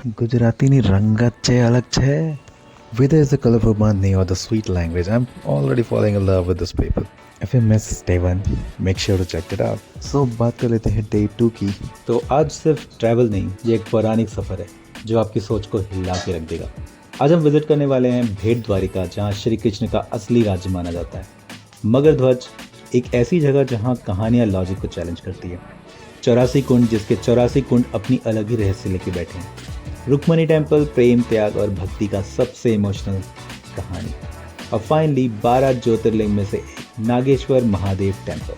ગુજરાતીની રંગત છે અલગ છે. Whether it's the colorful money or the sweet language, I'm already falling in love with this people. If you miss day one, make sure to check it out. So बात कर लेते हैं day 2 की. तो आज सिर्फ ट्रैवल नहीं, ये एक पौराणिक सफ़र है जो आपकी सोच को हिला के रख देगा। आज हम विजिट करने वाले हैं भेट द्वारिका, जहाँ श्री कृष्ण का असली राज्य माना जाता है। मगर ध्वज एक ऐसी जगह जहाँ कहानियाँ लॉजिक को चैलेंज करती है। 84 कुंड, जिसके 84 कुंड अपनी अलग ही रहस्य लेके बैठे हैं। रुक्मणी टेम्पल, प्रेम, त्याग और भक्ति का सबसे इमोशनल कहानी। और फाइनली 12 ज्योतिर्लिंग में से एक, नागेश्वर महादेव टेम्पल।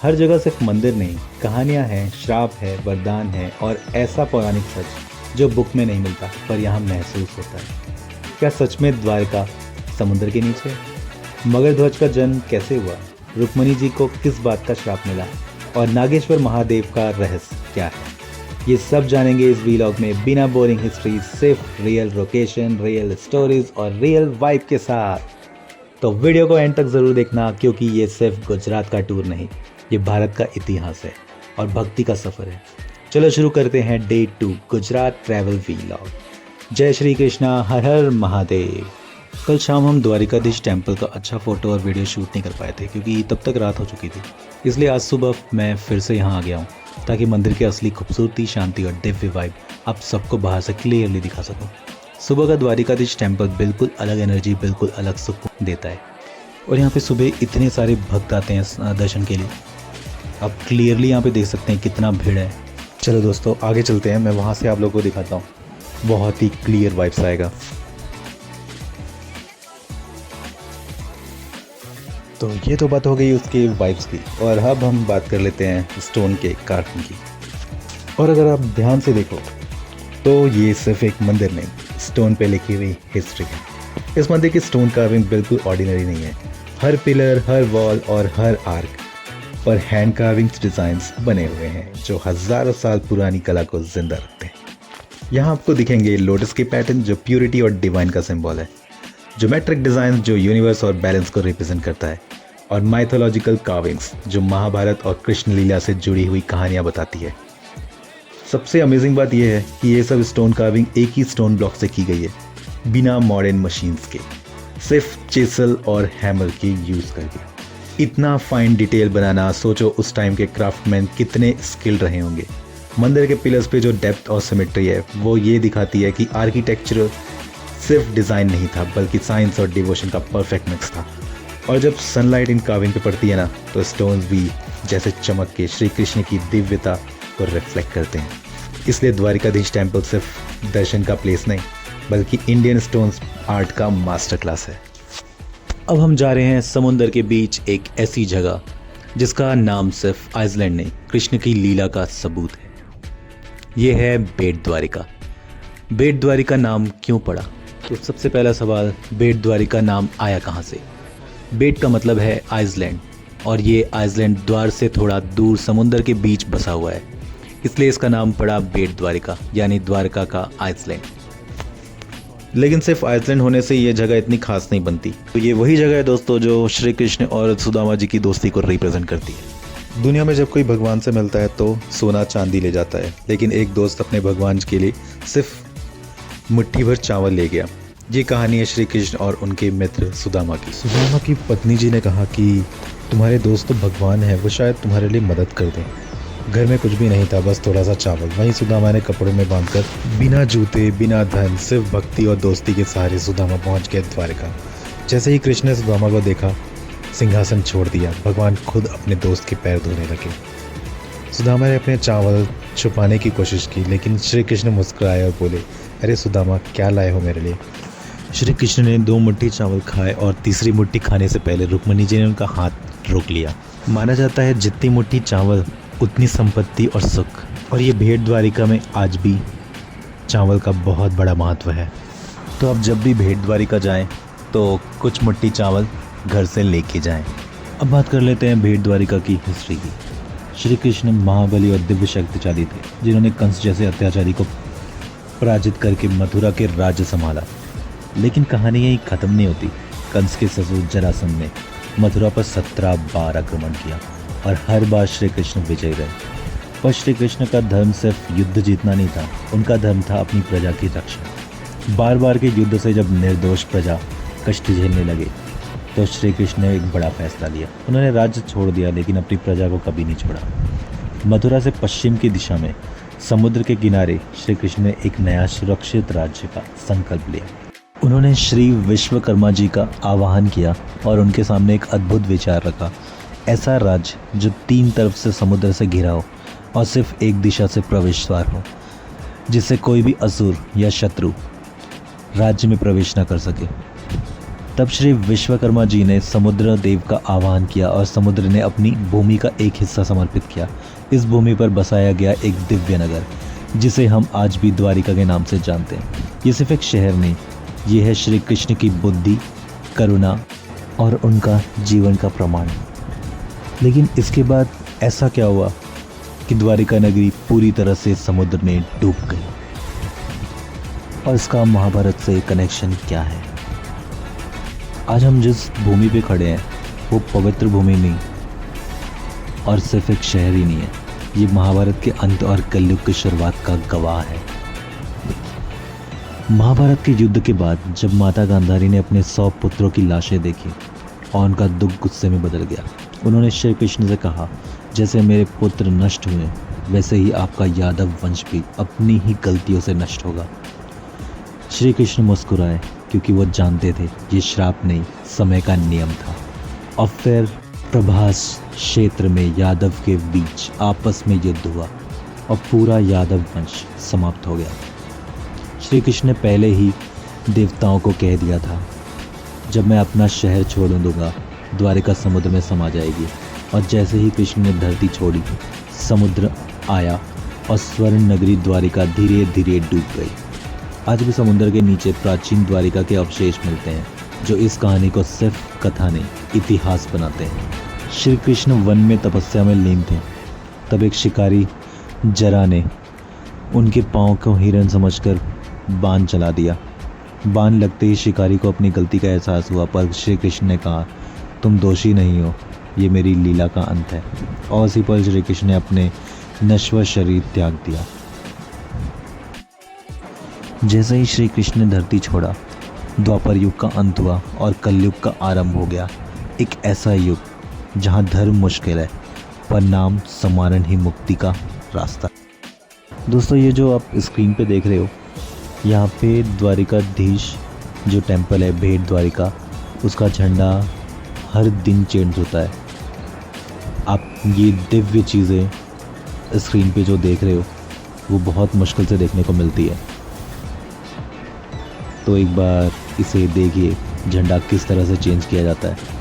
हर जगह सिर्फ मंदिर नहीं, कहानियाँ हैं, श्राप है, वरदान है और ऐसा पौराणिक सच जो बुक में नहीं मिलता पर यहाँ महसूस होता है। क्या सच में द्वारका समुद्र के नीचे? मगर ध्वज का जन्म कैसे हुआ? रुक्मणी जी को किस बात का श्राप मिला? और नागेश्वर महादेव का रहस्य क्या है? ये सब जानेंगे इस व्लॉग में, बिना बोरिंग हिस्ट्री, सिर्फ रियल लोकेशन, रियल स्टोरीज और रियल वाइब के साथ। तो वीडियो को एंड तक ज़रूर देखना, क्योंकि ये सिर्फ गुजरात का टूर नहीं, ये भारत का इतिहास है और भक्ति का सफ़र है। चलो शुरू करते हैं डे 2 गुजरात ट्रैवल व्लॉग। जय श्री कृष्णा, हर हर महादेव। कल शाम हम द्वारिकाधीश टेम्पल का अच्छा फ़ोटो और वीडियो शूट नहीं कर पाए थे, क्योंकि तब तक रात हो चुकी थी। इसलिए आज सुबह मैं फिर से यहाँ आ गया हूँ, ताकि मंदिर की असली खूबसूरती, शांति और दिव्य वाइब आप सबको बाहर से क्लियरली दिखा सकूँ। सुबह का द्वारिकाधीश टेम्पल बिल्कुल अलग एनर्जी, बिल्कुल अलग सुकून देता है। और यहाँ पे सुबह इतने सारे भक्त आते हैं दर्शन के लिए। आप क्लियरली यहाँ पे देख सकते हैं कितना भीड़ है। चलो दोस्तों आगे चलते हैं, मैं वहाँ से आप लोगों को दिखाता हूँ। बहुत ही क्लियर वाइब्स आएगा। तो ये तो बात हो गई उसके वाइब्स की, और अब हम बात कर लेते हैं स्टोन के कार्विंग की। और अगर आप ध्यान से देखो तो ये सिर्फ एक मंदिर नहीं, स्टोन पे लिखी हुई हिस्ट्री है। इस मंदिर की स्टोन कार्विंग बिल्कुल ऑर्डिनरी नहीं है। हर पिलर, हर वॉल और हर आर्क पर हैंड कार्विंग्स डिज़ाइंस बने हुए हैं, जो हज़ारों साल पुरानी कला को जिंदा रखते हैं। यहाँ आपको दिखेंगे लोटस के पैटर्न, जो प्यूरिटी और डिवाइन का सिंबल है। ज्योमेट्रिक डिज़ाइन जो यूनिवर्स और बैलेंस को रिप्रेजेंट करता है। और माइथोलॉजिकल कार्विंग्स जो महाभारत और कृष्ण लीला से जुड़ी हुई कहानियाँ बताती है। सबसे अमेजिंग बात यह है कि ये सब स्टोन कार्विंग एक ही स्टोन ब्लॉक से की गई है, बिना मॉडर्न मशीन्स के, सिर्फ चिसल और हैमर के यूज़ करके। इतना फाइन डिटेल बनाना, सोचो उस टाइम के क्राफ्टमैन कितने स्किल्ड रहे होंगे। मंदिर के पिलर्स पे जो डेप्थ और सिमेट्री है, वो ये दिखाती है कि आर्किटेक्चर सिर्फ डिज़ाइन नहीं था, बल्कि साइंस और डिवोशन का परफेक्ट मिक्स था। और जब सनलाइट इन कार्विंग पे पड़ती है ना, तो स्टोन्स भी जैसे चमक के श्री कृष्ण की दिव्यता को रिफ्लेक्ट करते हैं। इसलिए द्वारिकाधीश टेम्पल सिर्फ दर्शन का प्लेस नहीं, बल्कि इंडियन स्टोन्स आर्ट का मास्टर क्लास है। अब हम जा रहे हैं समुंदर के बीच एक ऐसी जगह जिसका नाम सिर्फ आइसलैंड नहीं, कृष्ण की लीला का सबूत है। ये है बेट द्वारिका। बेट द्वारिका नाम क्यों पड़ा? तो सबसे पहला सवाल, बेट द्वारिका नाम आया कहाँ से? बेट का मतलब है आइसलैंड, और ये आइसलैंड द्वार से थोड़ा दूर समुंदर के बीच बसा हुआ है, इसलिए इसका नाम पड़ा बेट द्वारिका, यानी द्वारका का आइसलैंड। लेकिन सिर्फ आइसलैंड होने से ये जगह इतनी खास नहीं बनती। तो ये वही जगह है दोस्तों जो श्री कृष्ण और सुदामा जी की दोस्ती को रिप्रेजेंट करती है। दुनिया में जब कोई भगवान से मिलता है तो सोना चांदी ले जाता है, लेकिन एक दोस्त अपने भगवान के लिए सिर्फ मुट्ठी भर चावल ले गया। ये कहानी है श्री कृष्ण और उनके मित्र सुदामा की। सुदामा की पत्नी जी ने कहा कि तुम्हारे दोस्त तो भगवान है, वो शायद तुम्हारे लिए मदद कर दें। घर में कुछ भी नहीं था, बस थोड़ा सा चावल। वहीं सुदामा ने कपड़ों में बांधकर बिना जूते, बिना धन, सिर्फ भक्ति और दोस्ती के सहारे सुदामा पहुंच गया द्वारका। जैसे ही कृष्ण ने सुदामा को देखा, सिंहासन छोड़ दिया। भगवान खुद अपने दोस्त के पैर धोने लगे। सुदामा ने अपने चावल छुपाने की कोशिश की, लेकिन श्री कृष्ण मुस्कुराए और बोले, अरे सुदामा, क्या लाए हो मेरे लिए? श्री कृष्ण ने 2 मुट्ठी चावल खाए और तीसरी मुट्ठी खाने से पहले रुक्मणी जी ने उनका हाथ रोक लिया। माना जाता है जितनी मुट्ठी चावल उतनी संपत्ति और सुख। और ये भेट द्वारिका में आज भी चावल का बहुत बड़ा महत्व है। तो अब जब भी भेट द्वारिका जाएं तो कुछ मुट्ठी चावल घर से लेके जाएं। अब बात कर लेते हैं भेट द्वारिका की हिस्ट्री की। श्री कृष्ण महाबली और दिव्य शक्तिशाली थे, जिन्होंने कंस जैसे अत्याचारी को पराजित करके मथुरा के राज्य संभाला। लेकिन कहानी यही ख़त्म नहीं होती। कंस के ससुर जरासंध ने मथुरा पर 17 बार आक्रमण किया और हर बार श्री कृष्ण विजयी रहे। पर श्री कृष्ण का धर्म सिर्फ युद्ध जीतना नहीं था, उनका धर्म था अपनी प्रजा की रक्षा। बार बार के युद्ध से जब निर्दोष प्रजा कष्ट झेलने लगे तो श्री कृष्ण ने एक बड़ा फैसला लिया। उन्होंने राज्य छोड़ दिया लेकिन अपनी प्रजा को कभी नहीं छोड़ा। मथुरा से पश्चिम की दिशा में समुद्र के किनारे श्री कृष्ण ने एक नया सुरक्षित राज्य का संकल्प लिया। उन्होंने श्री विश्वकर्मा जी का आवाहन किया और उनके सामने एक अद्भुत विचार रखा। ऐसा राज्य जो 3 तरफ से समुद्र से घिरा हो और सिर्फ एक दिशा से प्रवेश द्वार हो, जिससे कोई भी असुर या शत्रु राज्य में प्रवेश न कर सके। तब श्री विश्वकर्मा जी ने समुद्र देव का आह्वान किया और समुद्र ने अपनी भूमि का एक हिस्सा समर्पित किया। इस भूमि पर बसाया गया एक दिव्य नगर, जिसे हम आज भी द्वारिका के नाम से जानते हैं। ये सिर्फ एक शहर नहीं, ये है श्री कृष्ण की बुद्धि, करुणा और उनका जीवन का प्रमाण। लेकिन इसके बाद ऐसा क्या हुआ कि द्वारिका नगरी पूरी तरह से समुद्र में डूब गई? और इसका महाभारत से कनेक्शन क्या है? आज हम जिस भूमि पे खड़े हैं वो पवित्र भूमि नहीं और सिर्फ एक शहर ही नहीं है, ये महाभारत के अंत और कलयुग की शुरुआत का गवाह है। महाभारत के युद्ध के बाद जब माता गांधारी ने अपने 100 पुत्रों की लाशें देखी और उनका दुख गुस्से में बदल गया, उन्होंने श्री कृष्ण से कहा, जैसे मेरे पुत्र नष्ट हुए वैसे ही आपका यादव वंश भी अपनी ही गलतियों से नष्ट होगा। श्री कृष्ण मुस्कुराए क्योंकि वो जानते थे ये श्राप नहीं, समय का नियम था। और फिर प्रभास क्षेत्र में यादव के बीच आपस में युद्ध हुआ और पूरा यादव वंश समाप्त हो गया। श्री कृष्ण ने पहले ही देवताओं को कह दिया था, जब मैं अपना शहर छोड़ दूंगा द्वारिका समुद्र में समा जाएगी। और जैसे ही कृष्ण ने धरती छोड़ी, समुद्र आया और स्वर्ण नगरी द्वारिका धीरे धीरे डूब गई। आज भी समुद्र के नीचे प्राचीन द्वारिका के अवशेष मिलते हैं, जो इस कहानी को सिर्फ कथा नहीं, इतिहास बनाते हैं। श्री कृष्ण वन में तपस्या में लीन थे, तब एक शिकारी जरा ने उनके पाँव को हिरन समझकर बाण चला दिया। बाण लगते ही शिकारी को अपनी गलती का एहसास हुआ, पर श्री कृष्ण ने कहा, तुम दोषी नहीं हो, ये मेरी लीला का अंत है। और उसी पर श्री कृष्ण ने अपने नश्वर शरीर त्याग दिया। जैसे ही श्री कृष्ण ने धरती छोड़ा, द्वापर युग का अंत हुआ और कलयुग का आरंभ हो गया। एक ऐसा युग जहाँ धर्म मुश्किल है पर नाम समारण ही मुक्ति का रास्ता। दोस्तों, ये जो आप स्क्रीन पे देख रहे हो, यहाँ पे द्वारिकाधीश जो टेम्पल है भेट द्वारिका, उसका झंडा हर दिन चेंज होता है। आप ये दिव्य चीज़ें स्क्रीन पे जो देख रहे हो वो बहुत मुश्किल से देखने को मिलती है। तो एक बार इसे देखिए, झंडा किस तरह से चेंज किया जाता है।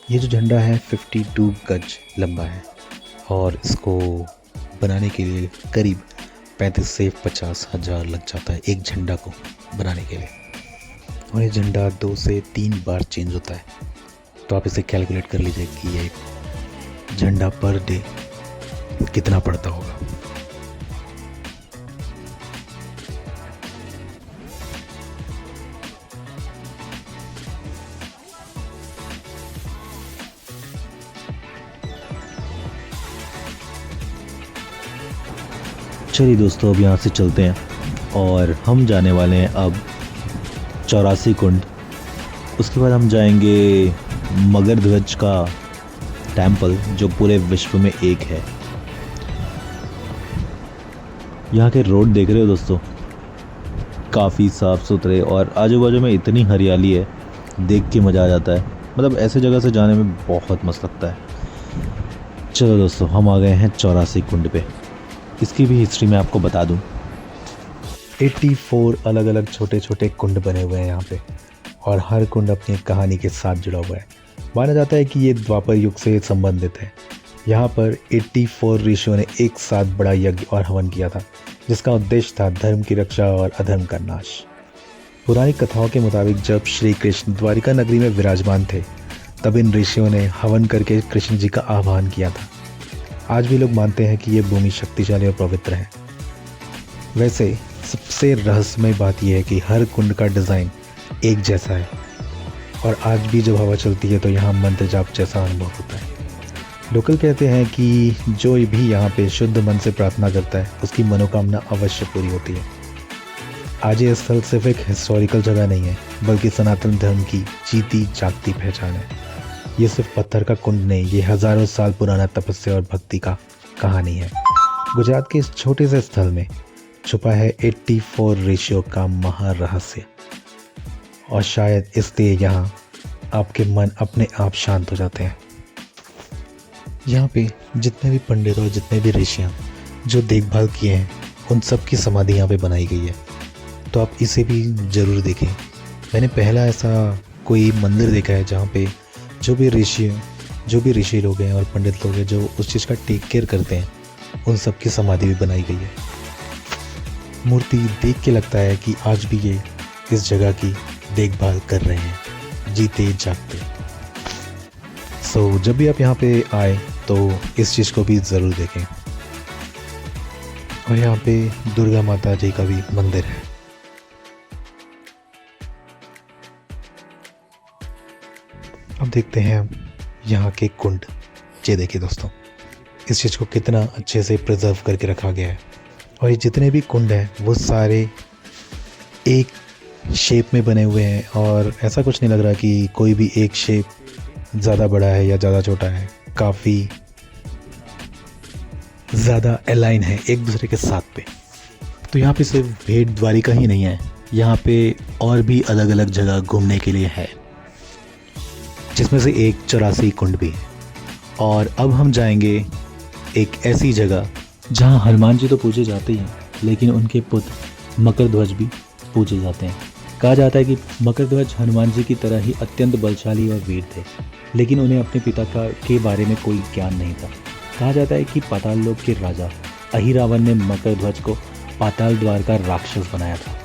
ये जो झंडा है 52 गज लंबा है और इसको बनाने के लिए करीब 35 से 50 हज़ार लग जाता है एक झंडा को बनाने के लिए। और ये झंडा 2 से 3 बार चेंज होता है। तो आप इसे कैलकुलेट कर लीजिए कि ये झंडा पर डे कितना पड़ता होगा। चलिए दोस्तों, अब यहाँ से चलते हैं और हम जाने वाले हैं अब 84 कुंड। उसके बाद हम जाएंगे मगर ध्वज का टेम्पल, जो पूरे विश्व में एक है। यहाँ के रोड देख रहे हो दोस्तों, काफ़ी साफ़ सुथरे और आजू बाजू में इतनी हरियाली है, देख के मज़ा आ जाता है। मतलब ऐसे जगह से जाने में बहुत मस्त लगता है। चलो दोस्तों, हम आ गए हैं 84 कुंड पे। इसकी भी हिस्ट्री मैं आपको बता दूं। 84 अलग अलग छोटे छोटे कुंड बने हुए हैं यहाँ पे, और हर कुंड अपनी एक कहानी के साथ जुड़ा हुआ है। माना जाता है कि ये द्वापर युग से संबंधित है। यहाँ पर 84 ऋषियों ने एक साथ बड़ा यज्ञ और हवन किया था, जिसका उद्देश्य था धर्म की रक्षा और अधर्म का नाश। पुरानी कथाओं के मुताबिक जब श्री कृष्ण द्वारिका नगरी में विराजमान थे, तब इन ऋषियों ने हवन करके कृष्ण जी का आह्वान किया था। आज भी लोग मानते हैं कि ये भूमि शक्तिशाली और पवित्र है। वैसे सबसे रहस्यमय बात यह है कि हर कुंड का डिज़ाइन एक जैसा है और आज भी जब हवा चलती है तो यहाँ मंत्र जाप जैसा अनुभव होता है। लोकल कहते हैं कि जो भी यहाँ पे शुद्ध मन से प्रार्थना करता है उसकी मनोकामना अवश्य पूरी होती है। आज ये स्थल सिर्फ एक हिस्टोरिकल जगह नहीं है बल्कि सनातन धर्म की जीती जागती पहचान है। ये सिर्फ पत्थर का कुंड नहीं, ये हज़ारों साल पुराना तपस्या और भक्ति का कहानी है। गुजरात के इस छोटे से स्थल में छुपा है 84 रेशियो का महारहस्य और शायद इसलिए यहाँ आपके मन अपने आप शांत हो जाते हैं। यहाँ पे जितने भी पंडित और जितने भी ऋषियाँ जो देखभाल किए हैं उन सब की समाधि यहाँ पे बनाई गई है, तो आप इसे भी ज़रूर देखें। मैंने पहला ऐसा कोई मंदिर देखा है जहाँ पे जो भी ऋषि लोग हैं और पंडित लोग हैं जो उस चीज़ का टेक केयर करते हैं, उन सब की समाधि भी बनाई गई है। मूर्ति देख के लगता है कि आज भी ये इस जगह की देखभाल कर रहे हैं, जीते जागते। जब भी आप यहाँ पे आए तो इस चीज़ को भी ज़रूर देखें। और यहाँ पे दुर्गा माता जी का भी मंदिर है। अब देखते हैं यहाँ के कुंड। ये देखिए दोस्तों, इस चीज़ को कितना अच्छे से प्रिजर्व करके रखा गया है। और ये जितने भी कुंड हैं वो सारे एक शेप में बने हुए हैं और ऐसा कुछ नहीं लग रहा कि कोई भी एक शेप ज़्यादा बड़ा है या ज़्यादा छोटा है। काफ़ी ज़्यादा अलाइन है एक दूसरे के साथ पे। तो यहाँ पे सिर्फ भेट द्वारिका ही नहीं है, यहाँ पे और भी अलग अलग जगह घूमने के लिए है, जिसमें से एक 84 कुंड भी है। और अब हम जाएंगे एक ऐसी जगह जहाँ हनुमान जी तो पूजे जाते ही हैं, लेकिन उनके पुत्र मकरध्वज भी पूजे जाते हैं। कहा जाता है कि मकरध्वज हनुमान जी की तरह ही अत्यंत बलशाली और वीर थे, लेकिन उन्हें अपने पिता के बारे में कोई ज्ञान नहीं था। कहा जाता है कि पाताल लोक के राजा अहिरावण ने मकरध्वज को पाताल द्वार का राक्षस बनाया था।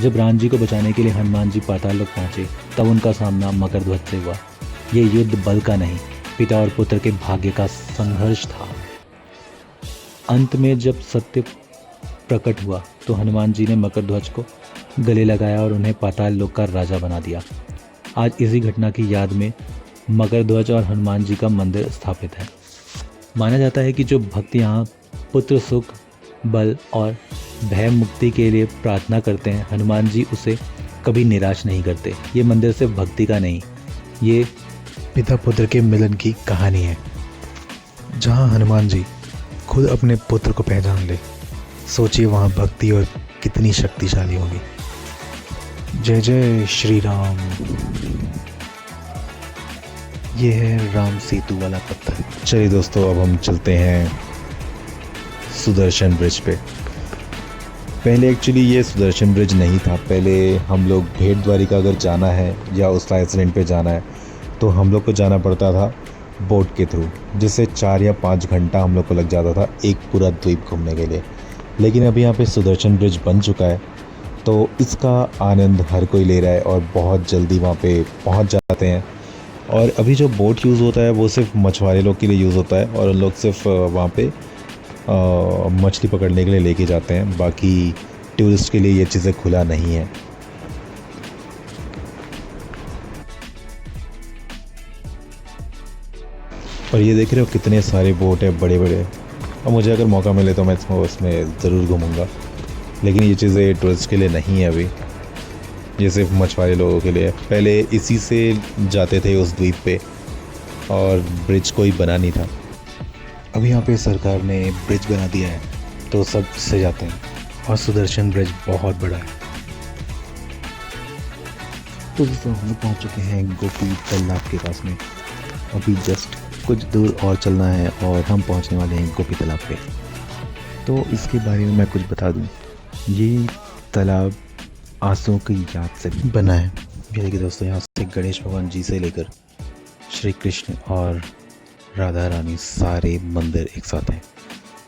जब राम जी को बचाने के लिए हनुमान जी पाताल लोक पहुंचे तब उनका सामना मकरध्वज से हुआ। ये युद्ध बल का नहीं, पिता और पुत्र के भाग्य का संघर्ष था। अंत में जब सत्य प्रकट हुआ तो हनुमान जी ने मकरध्वज को गले लगाया और उन्हें पाताल लोक का राजा बना दिया। आज इसी घटना की याद में मकरध्वज और हनुमान जी का मंदिर स्थापित है। माना जाता है कि जो भक्त यहाँ पुत्र सुख, बल और भय मुक्ति के लिए प्रार्थना करते हैं, हनुमान जी उसे कभी निराश नहीं करते। ये मंदिर सिर्फ भक्ति का नहीं, ये पिता पुत्र के मिलन की कहानी है, जहाँ हनुमान जी खुद अपने पुत्र को पहचान ले। सोचिए वहाँ भक्ति और कितनी शक्तिशाली होगी। जय जय श्री राम। ये है राम सेतु वाला पत्थर। चलिए दोस्तों, अब हम चलते हैं सुदर्शन ब्रिज पे। पहले एक्चुअली ये सुदर्शन ब्रिज नहीं था। पहले हम लोग भेट द्वारिका अगर जाना है या उस आइसलैंड पे जाना है तो हम लोग को जाना पड़ता था बोट के थ्रू, जिससे 4 या 5 घंटा हम लोग को लग जाता था एक पूरा द्वीप घूमने के लिए। लेकिन अभी यहाँ पे सुदर्शन ब्रिज बन चुका है तो इसका आनंद हर कोई ले रहा है और बहुत जल्दी वहाँ पे पहुँच जाते हैं। और अभी जो बोट यूज़ होता है वो सिर्फ मछुआरे लोग के लिए यूज़ होता है और उन लोग सिर्फ वहाँ पे मछली पकड़ने के लिए लेके जाते हैं। बाकी टूरिस्ट के लिए ये चीज़ें खुला नहीं है। और ये देख रहे हो कितने सारे बोट हैं बड़े बड़े। और मुझे अगर मौका मिले तो मैं इसमें ज़रूर घूमूंगा, लेकिन ये चीज़ें टूरिस्ट के लिए नहीं है। अभी ये सिर्फ मछुआरे लोगों के लिए। पहले इसी से जाते थे उस द्वीप पे और ब्रिज कोई बना नहीं था। अभी यहाँ पे सरकार ने ब्रिज बना दिया है तो सब इससे जाते हैं और सुदर्शन ब्रिज बहुत बड़ा है। तो दोस्तों हम पहुँच चुके हैं गोपी तालाब के पास में। अभी जस्ट कुछ दूर और चलना है और हम पहुँचने वाले हैं गोपी तालाब पे। तो इसके बारे में मैं कुछ बता दूँ। ये तालाब आंसुओं की याद से बना है। ये देखिए दोस्तों, यहाँ से गणेश भगवान जी से लेकर श्री कृष्ण और राधा रानी सारे मंदिर एक साथ हैं।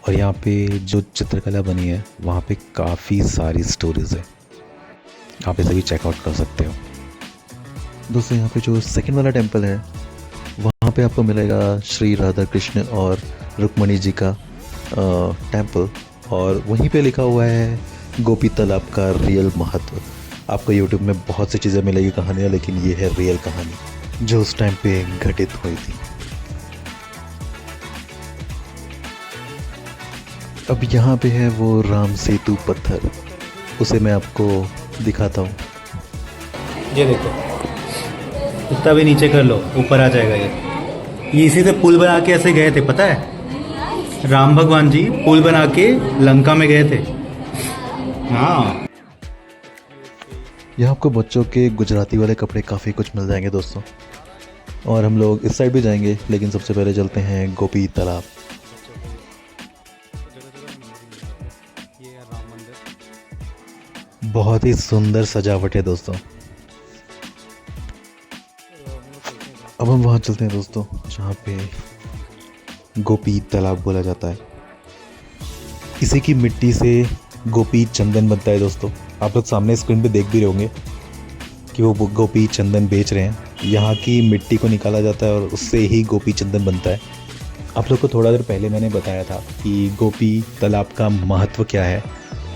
और यहाँ पे जो चित्रकला बनी है वहाँ पे काफ़ी सारी स्टोरीज़ है, आप इसे भी चेकआउट कर सकते हो। दोस्तों यहाँ पे जो सेकंड वाला टेम्पल है वहाँ पे आपको मिलेगा श्री राधा कृष्ण और रुक्मणी जी का टेम्पल, और वहीं पे लिखा हुआ है गोपी तालाब का रियल महत्व। आपको यूट्यूब में बहुत सी चीज़ें मिलेगी कहानियाँ, लेकिन ये है रियल कहानी जो उस टाइम पे घटित हुई थी। अब यहाँ पे है वो राम सेतु पत्थर, उसे मैं आपको दिखाता हूँ। ये देखो, इतना भी नीचे कर लो, ऊपर आ जाएगा ये इसी से पुल बना के ऐसे गए थे, पता है? राम भगवान जी पुल बना के लंका में गए थे। हाँ, यहाँ आपको बच्चों के गुजराती वाले कपड़े काफ़ी कुछ मिल जाएंगे दोस्तों। और हम लोग इस साइड भी जाएंगे, लेकिन सबसे पहले चलते हैं गोपी तालाब। बहुत ही सुंदर सजावट है दोस्तों। अब हम वहाँ चलते हैं दोस्तों जहाँ पे गोपी तालाब बोला जाता है। इसी की मिट्टी से गोपी चंदन बनता है दोस्तों। आप लोग सामने स्क्रीन पे देख भी रहे होंगे कि वो गोपी चंदन बेच रहे हैं। यहाँ की मिट्टी को निकाला जाता है और उससे ही गोपी चंदन बनता है। आप लोग को थोड़ा देर पहले मैंने बताया था कि गोपी तालाब का महत्व क्या है।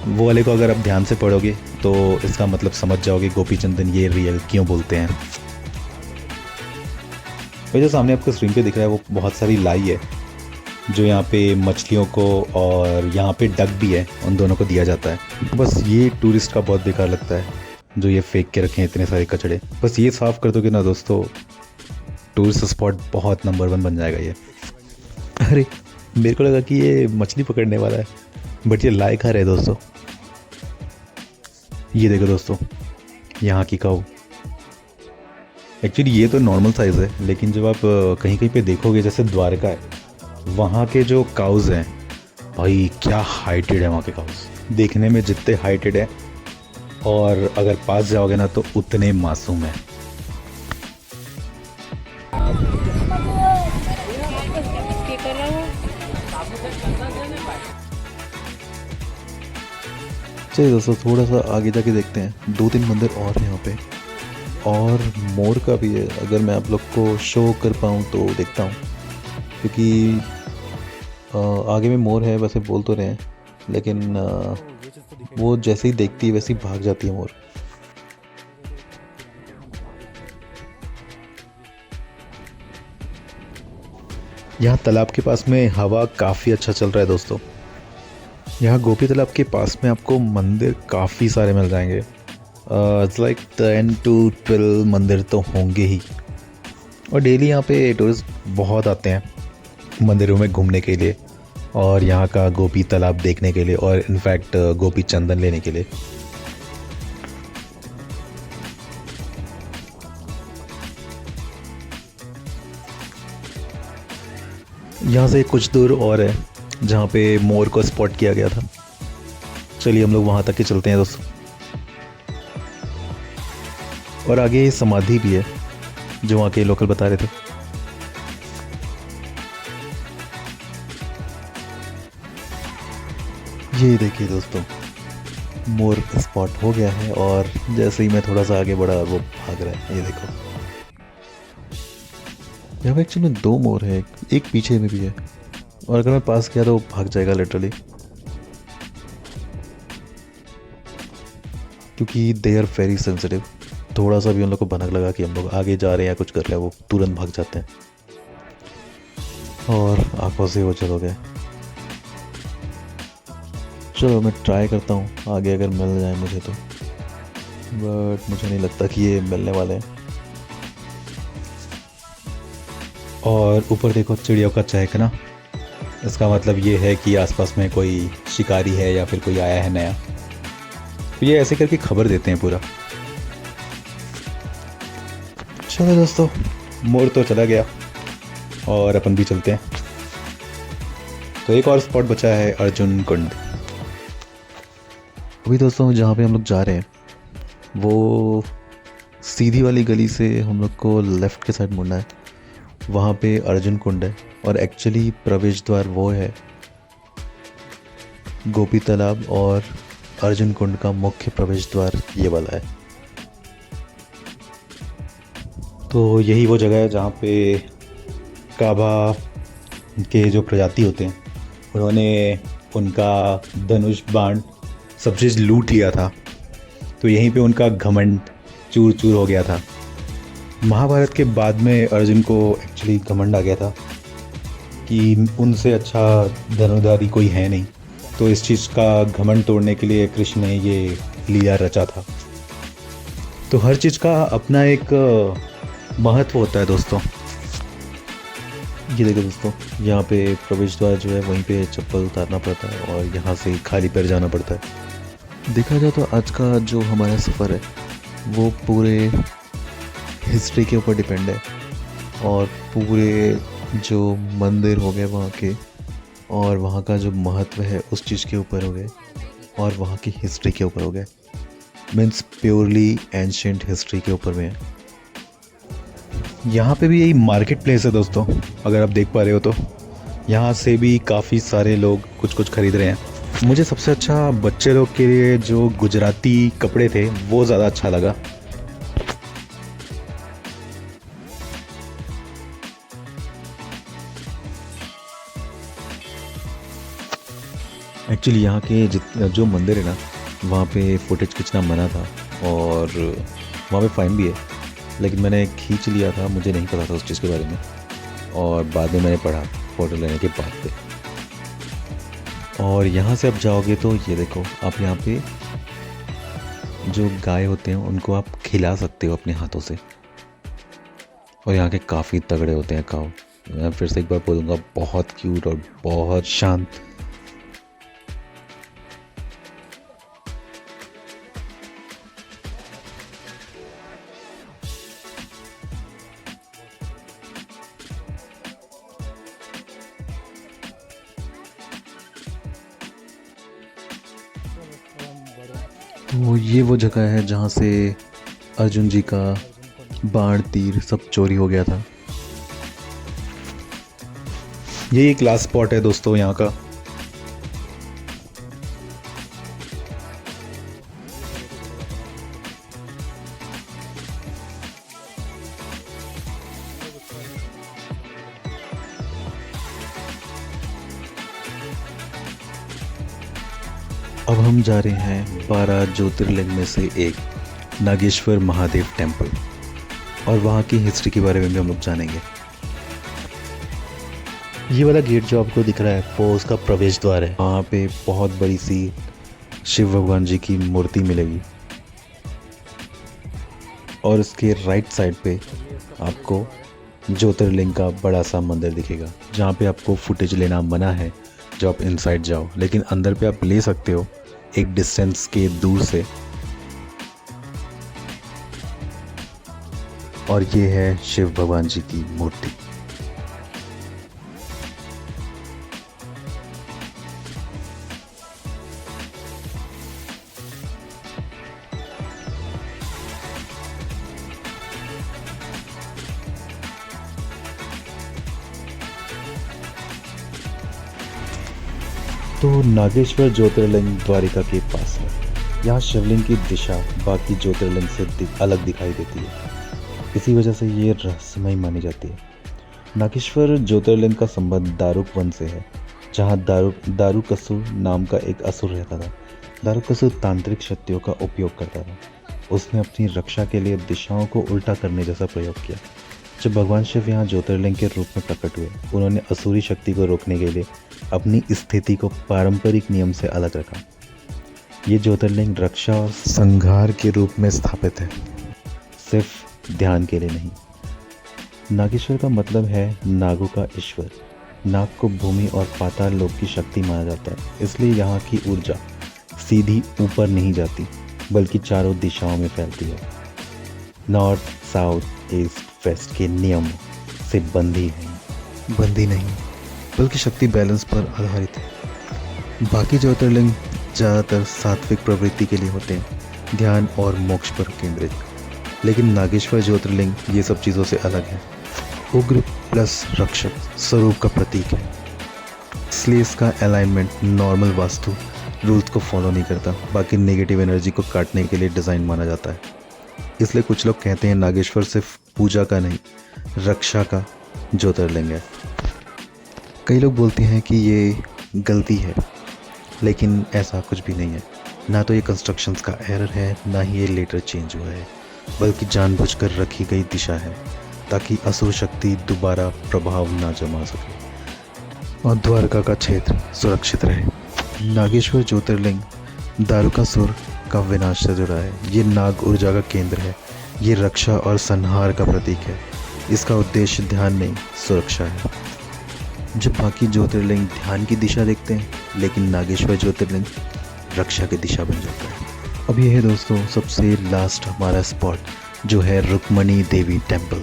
वो वाले को अगर आप ध्यान से पढ़ोगे तो इसका मतलब समझ जाओगे गोपी चंदन ये रियल क्यों बोलते हैं। वो जो सामने आपको स्क्रीन पे दिख रहा है वो बहुत सारी लाई है जो यहाँ पे मछलियों को और यहाँ पे डक भी है, उन दोनों को दिया जाता है। बस ये टूरिस्ट का बहुत बेकार लगता है जो ये फेंक के रखे हैं इतने सारे कचड़े। बस ये साफ़ कर दोगे ना दोस्तों, टूरिस्ट स्पॉट बहुत नंबर 1 बन जाएगा ये। अरे मेरे को लगा कि ये मछली पकड़ने वाला है, बट ये लाई खा रहे हैं दोस्तों। ये देखो दोस्तों, यहाँ की काऊ। एक्चुअली ये तो नॉर्मल साइज़ है, लेकिन जब आप कहीं कहीं पे देखोगे जैसे द्वारका है, वहाँ के जो काउज़ हैं भाई क्या हाइटेड है वहाँ के काउज़। देखने में जितने हाइटेड है और अगर पास जाओगे ना तो उतने मासूम है। चलिए दोस्तों थोड़ा सा आगे जाके देखते हैं। 2-3 मंदिर और हैं यहाँ पे, और मोर का भी है। अगर मैं आप लोग को शो कर पाऊँ तो देखता हूँ, क्योंकि आगे में मोर है वैसे बोल तो रहे हैं, लेकिन वो जैसे ही देखती है वैसे ही भाग जाती है मोर। यहाँ तालाब के पास में हवा काफ़ी अच्छा चल रहा है दोस्तों। यहाँ गोपी तालाब के पास में आपको मंदिर काफ़ी सारे मिल जाएंगे। इट्स लाइक 10 to 12 मंदिर तो होंगे ही, और डेली यहाँ पे टूरिस्ट बहुत आते हैं मंदिरों में घूमने के लिए और यहाँ का गोपी तालाब देखने के लिए, और इनफैक्ट गोपी चंदन लेने के लिए। यहाँ से कुछ दूर और है जहाँ पे मोर को स्पॉट किया गया था। चलिए हम लोग वहाँ तक ही चलते हैं दोस्तों। और आगे समाधि भी है जो वहाँ के लोकल बता रहे थे। ये देखिए दोस्तों, मोर स्पॉट हो गया है, और जैसे ही मैं थोड़ा सा आगे बढ़ा वो भाग रहा है। ये देखो, यहाँ पे एक्चुअली 2 मोर है, एक पीछे में भी है, और अगर मैं पास किया तो वो भाग जाएगा लिटरली, क्योंकि दे आर वेरी सेंसिटिव। थोड़ा सा भी उन लोग को भनक लगा कि हम लोग आगे जा रहे हैं या कुछ कर रहे हैं, वो तुरंत भाग जाते हैं और आंखों से ओझल हो गए। चलो मैं ट्राई करता हूँ आगे अगर मिल जाए मुझे तो, बट मुझे नहीं लगता कि ये मिलने वाले हैं। और ऊपर देखो चिड़ियों का चहकना, इसका मतलब ये है कि आसपास में कोई शिकारी है या फिर कोई आया है नया। तो ये ऐसे करके खबर देते हैं पूरा। चलो दोस्तों, मोर तो चला गया और अपन भी चलते हैं। तो एक और स्पॉट बचा है, अर्जुन कुंड। अभी दोस्तों जहाँ पे हम लोग जा रहे हैं वो सीधी वाली गली से हम लोग को लेफ़्ट के साइड मुड़ना है। वहाँ पे अर्जुन कुंड है, और एक्चुअली प्रवेश द्वार वो है गोपी तालाब, और अर्जुन कुंड का मुख्य प्रवेश द्वार ये वाला है। तो यही वो जगह है जहाँ पे काबा के जो प्रजाति होते हैं उन्होंने उनका धनुष बाण सब चीज़ लूट लिया था, तो यहीं पे उनका घमंड चूर चूर हो गया था। महाभारत के बाद में अर्जुन को एक्चुअली घमंड आ गया था कि उनसे अच्छा धनुर्धारी कोई है नहीं, तो इस चीज़ का घमंड तोड़ने के लिए कृष्ण ने ये लीला रचा था। तो हर चीज़ का अपना एक महत्व होता है दोस्तों। ये देखो दोस्तों, यहाँ पे प्रवेश द्वार जो है वहीं पे चप्पल उतारना पड़ता है और यहाँ से खाली पैर जाना पड़ता है। देखा जाए तो आज का जो हमारा सफ़र है वो पूरे हिस्ट्री के ऊपर डिपेंड है और पूरे जो मंदिर हो गए वहाँ के और वहाँ का जो महत्व है उस चीज़ के ऊपर हो गए और वहाँ की हिस्ट्री के ऊपर हो गए। मीन्स प्योरली एंशिएंट हिस्ट्री के ऊपर में है। यहाँ पे भी यही मार्केट प्लेस है दोस्तों, अगर आप देख पा रहे हो तो यहाँ से भी काफ़ी सारे लोग कुछ कुछ खरीद रहे हैं। मुझे सबसे अच्छा बच्चे लोग के लिए जो गुजराती कपड़े थे वो ज़्यादा अच्छा लगा। एक्चुअली यहाँ के जो मंदिर है ना वहाँ पे फुटेज खींचना मना था और वहाँ पे फ़ाइन भी है, लेकिन मैंने खींच लिया था, मुझे नहीं पता था उस चीज़ के बारे में और बाद में मैंने पढ़ा फ़ोटो लेने के बाद पे। और यहाँ से आप जाओगे तो ये देखो, आप यहाँ पे जो गाय होते हैं उनको आप खिला सकते हो अपने हाथों से और यहाँ के काफ़ी तगड़े होते हैं काऊ। मैं फिर से एक बार बोलूँगा, बहुत क्यूट और बहुत शांत। तो ये वो जगह है जहाँ से अर्जुन जी का बाण तीर सब चोरी हो गया था। ये एक लास्ट स्पॉट है दोस्तों यहाँ का। अब हम जा रहे हैं 12 ज्योतिर्लिंग में से एक नागेश्वर महादेव टेम्पल और वहाँ की हिस्ट्री के बारे में भी हम लोग जानेंगे। ये वाला गेट जो आपको दिख रहा है वो उसका प्रवेश द्वार है। वहाँ पे बहुत बड़ी सी शिव भगवान जी की मूर्ति मिलेगी और इसके राइट साइड पे आपको ज्योतिर्लिंग का बड़ा सा मंदिर दिखेगा, जहाँ पे आपको फुटेज लेना मना है जो आप इनसाइड जाओ, लेकिन अंदर पे आप ले सकते हो एक डिस्टेंस के दूर से। और ये है शिव भगवान जी की मूर्ति। तो नागेश्वर ज्योतिर्लिंग द्वारिका के पास है। यहाँ शिवलिंग की दिशा बाकी ज्योतिर्लिंग से अलग दिखाई देती है, इसी वजह से ये रहस्यमय मानी जाती है। नागेश्वर ज्योतिर्लिंग का संबंध दारुक वन से है, जहाँ दारुकसुर नाम का एक असुर रहता था। दारुकसुर तांत्रिक शक्तियों का उपयोग करता था। उसने अपनी रक्षा के लिए दिशाओं को उल्टा करने जैसा प्रयोग किया। जब भगवान शिव यहाँ ज्योतिर्लिंग के रूप में प्रकट हुए, उन्होंने असुरी शक्ति को रोकने के लिए अपनी स्थिति को पारंपरिक नियम से अलग रखा। ये ज्योतिर्लिंग रक्षा और संहार के रूप में स्थापित है, सिर्फ ध्यान के लिए नहीं। नागेश्वर का मतलब है नागों का ईश्वर। नाग को भूमि और पाताल लोक की शक्ति माना जाता है, इसलिए यहाँ की ऊर्जा सीधी ऊपर नहीं जाती बल्कि चारों दिशाओं में फैलती है। नॉर्थ, साउथ, ईस्ट, वेस्ट के नियम से बंधी नहीं बल्कि शक्ति बैलेंस पर आधारित है। बाकी ज्योतिर्लिंग ज़्यादातर सात्विक प्रवृत्ति के लिए होते हैं, ध्यान और मोक्ष पर केंद्रित, लेकिन नागेश्वर ज्योतिर्लिंग ये सब चीज़ों से अलग है। उग्र प्लस रक्षक स्वरूप का प्रतीक है, इसलिए इसका अलाइनमेंट नॉर्मल वास्तु रूल्स को फॉलो नहीं करता, बाकी नेगेटिव एनर्जी को काटने के लिए डिज़ाइन माना जाता है। इसलिए कुछ लोग कहते हैं नागेश्वर सिर्फ पूजा का नहीं, रक्षा का ज्योतिर्लिंग है। कई लोग बोलते हैं कि ये गलती है, लेकिन ऐसा कुछ भी नहीं है। ना तो ये कंस्ट्रक्शंस का एरर है, ना ही ये लेटर चेंज हुआ है, बल्कि जानबूझकर रखी गई दिशा है ताकि असुर शक्ति दोबारा प्रभाव ना जमा सके और द्वारका का क्षेत्र सुरक्षित रहे। नागेश्वर ज्योतिर्लिंग दारुकासुर का विनाश से जुड़ा है। ये नाग ऊर्जा का केंद्र है। ये रक्षा और संहार का प्रतीक है। इसका उद्देश्य ध्यान नहीं, सुरक्षा है। जब बाकी ज्योतिर्लिंग ध्यान की दिशा देखते हैं, लेकिन नागेश्वर ज्योतिर्लिंग रक्षा की दिशा बन जाता है। अब ये है दोस्तों सबसे लास्ट हमारा स्पॉट, जो है रुक्मणी देवी टेम्पल।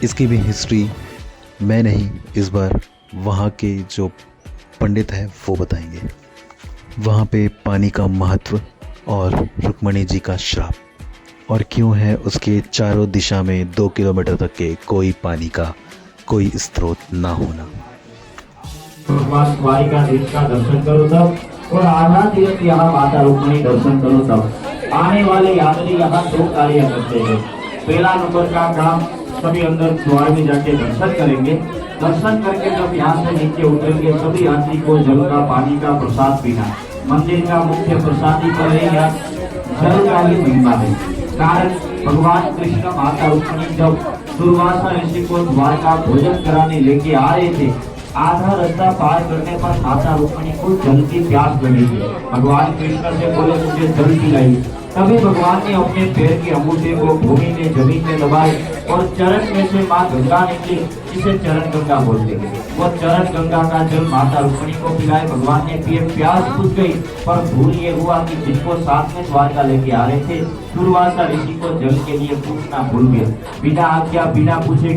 इसकी भी हिस्ट्री मैं नहीं, इस बार वहाँ के जो पंडित हैं वो बताएंगे। वहाँ पे पानी का महत्व और रुक्मणी जी का श्राप, और क्यों है उसके चारों दिशा में 2 किलोमीटर तक के कोई पानी का कोई स्रोत ना होना। भगवान द्वारिकाधीश का दर्शन करो तब, और आधा तीर्थ यहाँ माता रुक्मणी दर्शन करो तब। आने वाले यात्री यहाँ 2 कार्य करते हैं। पहला नंबर का काम, सभी अंदर द्वार में जाके दर्शन करेंगे। दर्शन करके जब यहाँ से नीचे उतरेंगे, सभी यात्री को जल का, पानी का प्रसाद पीना। मंदिर का मुख्य प्रसादी तो है या जल का ही महिमा है। कारण भगवान कृष्ण माता रुक्मणी जब दुर्वासा ऋषि को द्वारका भोजन कराने लेके आ रहे थे, आधा रास्ता पार करने पर माता रुक्मणी को जल की प्यास लगी थी। भगवान कृष्ण से बोले मुझे जल पिलाई। तभी भगवान ने अपने पैर के अंगूठे को भूमि में, जमीन में दबाए और चरण में से माँ गंगा निकली, जिसे चरण गंगा बोलते हैं। वो चरण गंगा का जल माता रुक्मणी को पिलाए। भगवान ने पिए, प्यास बुझ गई। पर भूल ये हुआ कि जिनको साथ में द्वारका लेके आ रहे थे, दुर्वासा ऋषि को जल के लिए पूछना भूल गया। बिना आज्ञा, बिना पूछे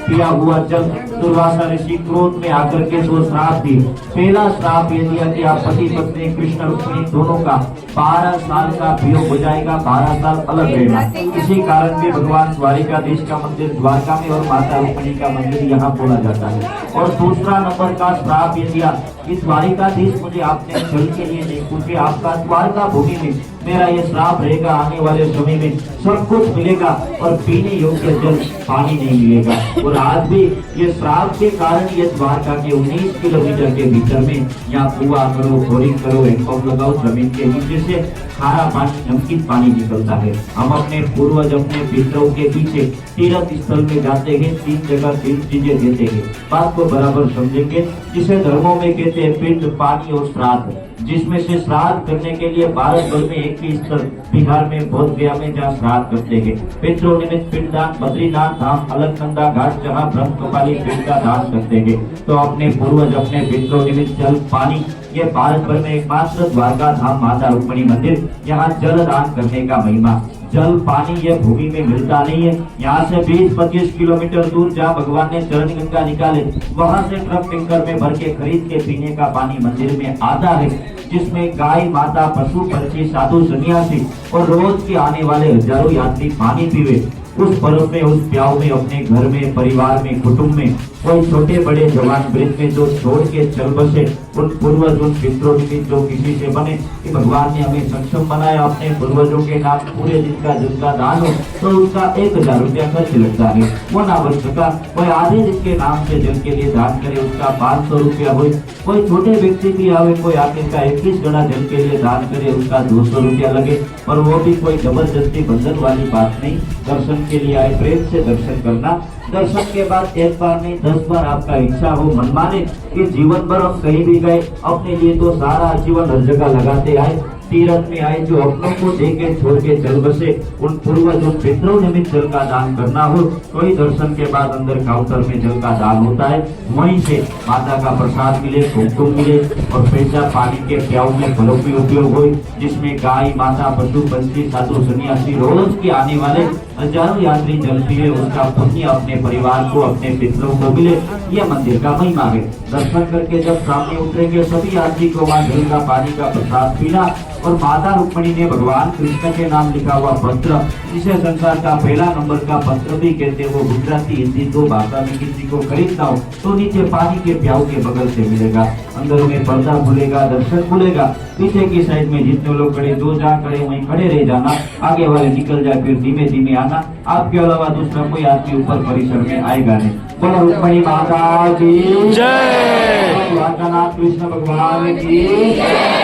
पिया हुआ जल दुर्वासा ऋषि क्रोध में आकर के 2 श्राप दिए। पहला श्राप ये दिया कि आप पति पत्नी कृष्ण रुक्मणी दोनों का 12 साल का वियोग हो जाएगा, 12 साल अलग रहना। इसी कारण भी भगवान द्वारिकाधीश का मंदिर द्वारका में और माता रुक्मणी का मंदिर यहाँ बोला जाता है। और दूसरा नंबर का श्राप ये दिया कि द्वारिकाधीश मुझे आपने जल के लिए नहीं पूछे, आपका द्वारका भूमि में मेरा ये श्राप रहेगा। आने वाले समय में सब कुछ मिलेगा और पीने योग्य जल, पानी नहीं मिलेगा। और आज भी ये श्राप के कारण ये द्वारका के 19 किलोमीटर के भीतर में यहाँ कुआं करो, बोरिंग करो, हैंडपंप लगाओ, जमीन के नीचे से खारा पानी, नमकीन पानी निकलता है। हम अपने पूर्वज, अपने पितरों के पीछे तीर्थ स्थल में जाते हैं, 3 जगह 3 चीजें देते हैं। बात को बराबर समझेंगे। जिसे धर्मों में कहते हैं पिंड, पानी और श्राद्ध, जिसमें से श्राद्ध करने के लिए भारत भर में एक ही स्थल बिहार में बोध गया में जहाँ श्राद्ध करते हैं। पितरों निमित्त पिंडदान बद्रीनाथ धाम, अलकनंदा घाट, जहाँ ब्रह्मकपाली पिंड का दान करते हैं। तो अपने पूर्वज, अपने पितरों निमित्त जल, पानी, ये भारत भर में एकमात्र द्वारका धाम माता रुक्मणी मंदिर, यहाँ जल दान करने का महिमा। जल, पानी ये भूमि में मिलता नहीं है। यहाँ से 20-25 किलोमीटर दूर जहाँ भगवान ने चरण गंगा निकाले, वहाँ से ट्रक टैंकर में भर के खरीद के पीने का पानी मंदिर में आता है, जिसमें गाय, माता, पशु, पक्षी, साधु, सन्यासी और रोज के आने वाले हजारों यात्री पानी पीवे। उस पर्व में, उस प्याव में, अपने घर में, परिवार में, कुटुंब में कोई छोटे बड़े जवान वृद्ध में जो छोड़ के चल बसे, उन पूर्वज, उन पितरों निमित्त जो किसी से बने कि भगवान ने हमें सक्षम बनाया, अपने पूर्वजों के नाम पूरे दिन का जल का दान हो, तो उसका 1000 रुपया खर्च लगता है। वो ना बच सका, कोई आधे दिन के नाम से जल के लिए दान करे, उसका 500 रुपया हो। कोई छोटे व्यक्ति भी आवे, कोई आखिर का 21 गणा जल के लिए दान करे, उसका 200 रुपया लगे। पर वो भी कोई जबरदस्ती बंधन वाली बात नहीं। दर्शन के लिए आए, प्रेम से दर्शन करना। दर्शन के बाद 1 बार नहीं 10 बार आपका इच्छा हो, मन माने कि जीवन भर हम कहीं भी गए, अपने लिए तो सारा जीवन हर जगह लगाते आए। तीर्थ में आए, जो अपनों को देके छोड़ के चल बसे, उन पूर्वज, उन पितरों निमित्त जल का दान करना हो, तो ही दर्शन के बाद अंदर काउंटर में जल का दान होता है। वहीं से माता का प्रसाद मिले, कुमकुम मिले और पैसा पानी के प्याऊ में फलों की उपयोग हो, जिसमें गाय, माता, पशु, पंछी, साधु, सन्यासी, रोज के आने वाले हजारों यात्री जल पिए, उसका पुण्य अपने परिवार को, अपने पितरों को मिले। यह मंदिर का महिमा है। दर्शन करके जब सामने उतरेंगे, सभी यात्री को वहाँ जल का, पानी का प्रसाद पीना और माता रुक्मणी ने भगवान कृष्ण के नाम लिखा हुआ पत्र, जिसे संसार का पहला नंबर का पत्र भी कहते हैं, वो गुजराती हिंदी दो भाषा में किसी को खरीदना हो तो नीचे पानी के प्याऊ के बगल से मिलेगा। अंदर में पर्दा खुलेगा, दर्शक खुलेगा। पीछे की साइड में जितने लोग खड़े, जो जहाँ खड़े वहीं खड़े रह जाना, आगे वाले निकल जाए, फिर धीमे धीमे आना। आपके अलावा दूसरा कोई आदमी ऊपर परिसर में आएगा नहीं। बोलो रुक्मणी माता की जय, द्वारकानाथ कृष्ण भगवान की जय।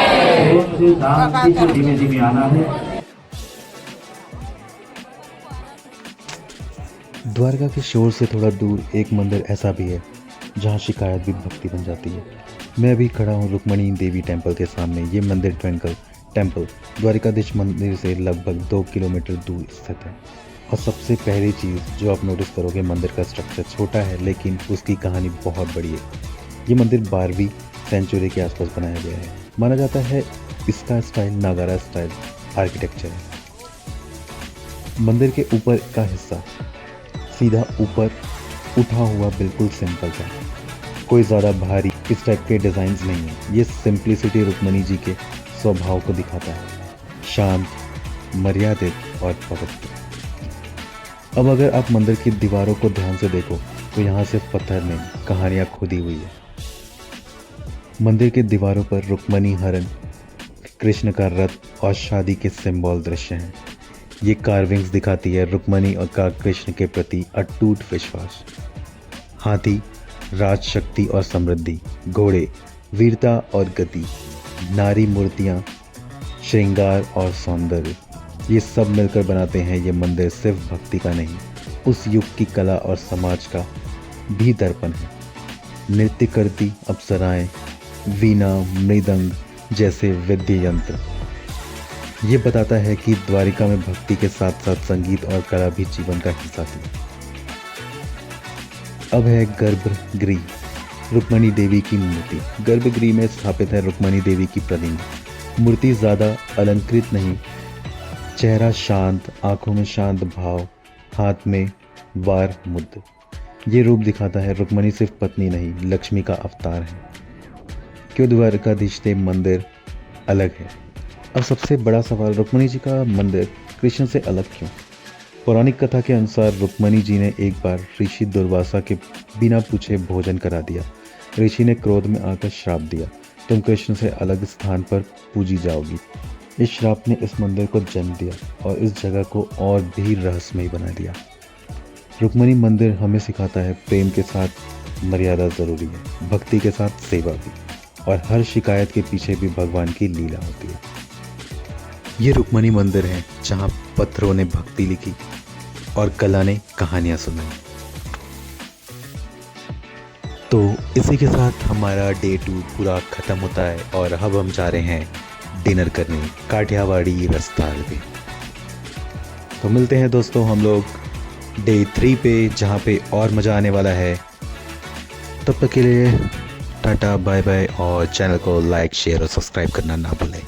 शांति से धीमे धीमे आना है। द्वारका के शोर से थोड़ा दूर एक मंदिर ऐसा भी है जहाँ शिकायत भी भक्ति बन जाती है। मैं अभी खड़ा हूँ रुक्मणी देवी टेम्पल के सामने। ये मंदिर ट्विंकल टेम्पल द्वारिकाधीश मंदिर से लगभग 2 किलोमीटर दूर स्थित है। और सबसे पहली चीज़ जो आप नोटिस करोगे, मंदिर का स्ट्रक्चर छोटा है लेकिन उसकी कहानी बहुत बड़ी है। ये मंदिर 12वीं सेंचुरी के आसपास बनाया गया है। माना जाता है इसका स्टाइल नागारा स्टाइल आर्किटेक्चर है। मंदिर के ऊपर का हिस्सा सीधा ऊपर उठा हुआ बिल्कुल सिंपल था, कोई ज़्यादा भारी इस टाइप के डिज़ाइंस नहीं है। ये सिंप्लिसिटी रुक्मणी जी के स्वभाव को दिखाता है, शांत, मर्यादित और पवित्र। अब अगर आप मंदिर की दीवारों को ध्यान से देखो तो यहाँ सिर्फ पत्थर नहीं, कहानियाँ खुदी हुई है। मंदिर के दीवारों पर रुक्मणी हरण, कृष्ण का रथ और शादी के सिंबल दृश्य हैं। ये कार्विंग्स दिखाती है रुक्मणी और का कृष्ण के प्रति अटूट विश्वास। हाथी, राज शक्ति और समृद्धि, घोड़े, वीरता और गति, नारी मूर्तियाँ, श्रृंगार और सौंदर्य, ये सब मिलकर बनाते हैं ये मंदिर सिर्फ भक्ति का नहीं, उस युग की कला और समाज का भी दर्पण है। नृत्य करती अप्सराएं, वीणा, मृदंग जैसे वाद्य यंत्र, ये बताता है कि द्वारिका में भक्ति के साथ साथ संगीत और कला भी जीवन का हिस्सा थी। अब है गर्भगृह, रुक्मणी देवी की मूर्ति। गर्भगृह में स्थापित है रुक्मणी देवी की प्रतिमा। मूर्ति ज़्यादा अलंकृत नहीं, चेहरा शांत, आंखों में शांत भाव, हाथ में वार मुद्र। ये रूप दिखाता है रुक्मणी सिर्फ पत्नी नहीं, लक्ष्मी का अवतार है। क्यों द्वारकाधीश देव मंदिर अलग है? अब सबसे बड़ा सवाल, रुक्मणी जी का मंदिर कृष्ण से अलग क्यों? पौराणिक कथा के अनुसार रुक्मणी जी ने एक बार ऋषि दुर्वासा के बिना पूछे भोजन करा दिया। ऋषि ने क्रोध में आकर श्राप दिया, तुम कृष्ण से अलग स्थान पर पूजी जाओगी। इस श्राप ने इस मंदिर को जन्म दिया और इस जगह को और भी रहस्यमय बना दिया। रुक्मणी मंदिर हमें सिखाता है प्रेम के साथ मर्यादा ज़रूरी है, भक्ति के साथ सेवा भी, और हर शिकायत के पीछे भी भगवान की लीला होती है। ये रुक्मणी मंदिर है जहाँ पत्थरों ने भक्ति लिखी और कला ने कहानियाँ सुनाई। तो इसी के साथ हमारा डे 2 पूरा ख़त्म होता है और अब हम जा रहे हैं डिनर करने काठियावाड़ी रस्ताल पे। तो मिलते हैं दोस्तों हम लोग डे 3 पे, जहाँ पे और मज़ा आने वाला है। तब तक के लिए टाटा, बाय बाय, और चैनल को लाइक, शेयर और सब्सक्राइब करना ना भूलें।